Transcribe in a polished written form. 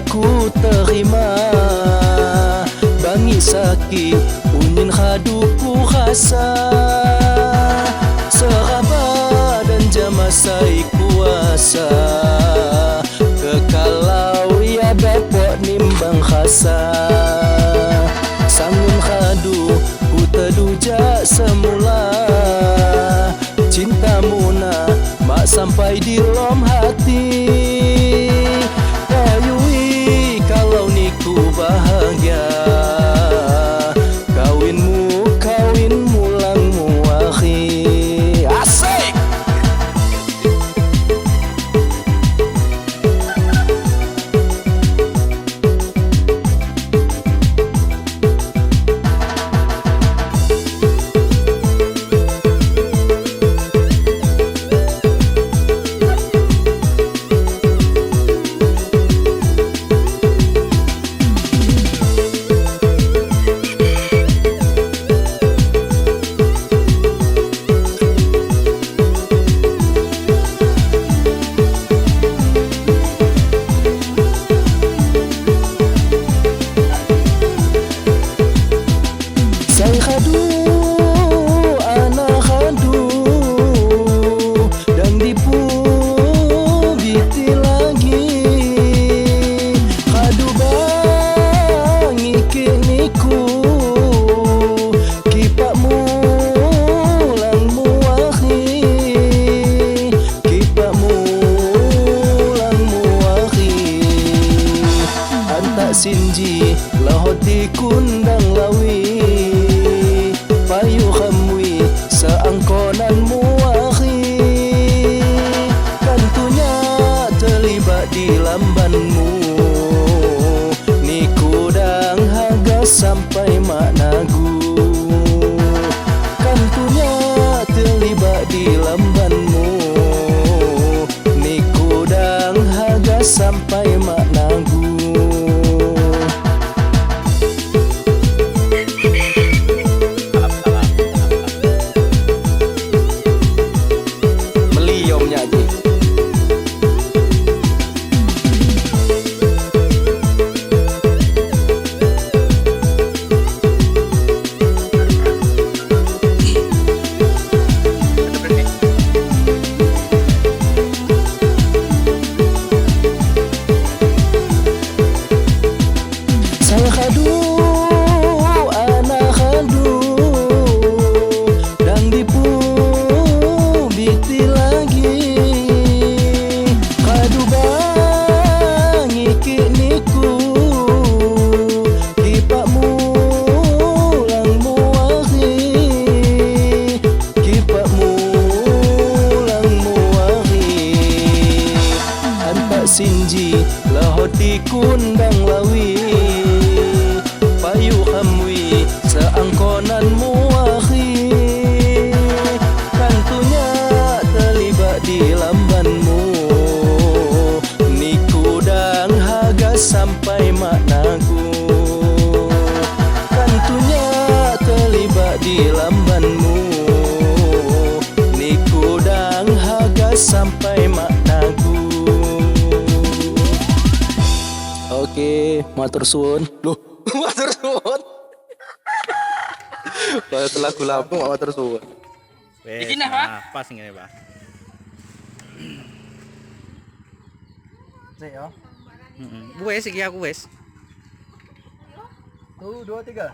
ku terima. Bangi sakit unin haduku khasa. Seraba dan jamasai kuasa. Kekalau ya dapok nimbang khasa. Sangun khadu ku teduja semula. Cintamu na mak sampai di lom hati. Kayui kalau niku bahagia. Kawinmu kawin mulangmu akhi. Asik. Say khadu ana khadu dan dipu biti lagi. Khadu bangi kiniku kipakmu langmu akhi. Kipakmu langmu akhi. Antak sinji lahoti kundang lawi. Payu khamwi seangkonanmu akhi. Tentunya terlibat di lambanmu. Niku dang haga sampai maknagu. Tentunya terlibat di lambanmu. Niku dang haga sampai maknagu. Saya khadu ana khadu dan dipu biti lagi. Khadu bangi kiniku kipakmu langmu akhi. Kipakmu langmu akhi. Antak sinji lahoti kundang lawi. Payu khamwi seangkonanmu akhi. Tentunya terlibat di lambanmu. Niku dang haga sampai maknaku. Tentunya terlibat di lambanmu. Niku dang haga sampai maknaku. Oke, matur suwun. Loh, matur suwun. Kalau lagu Lampung matur suwun. Iki nah, Pak. Pas ngene, Pak. Sik ya. Wes iki aku wes. Tuh 2 3.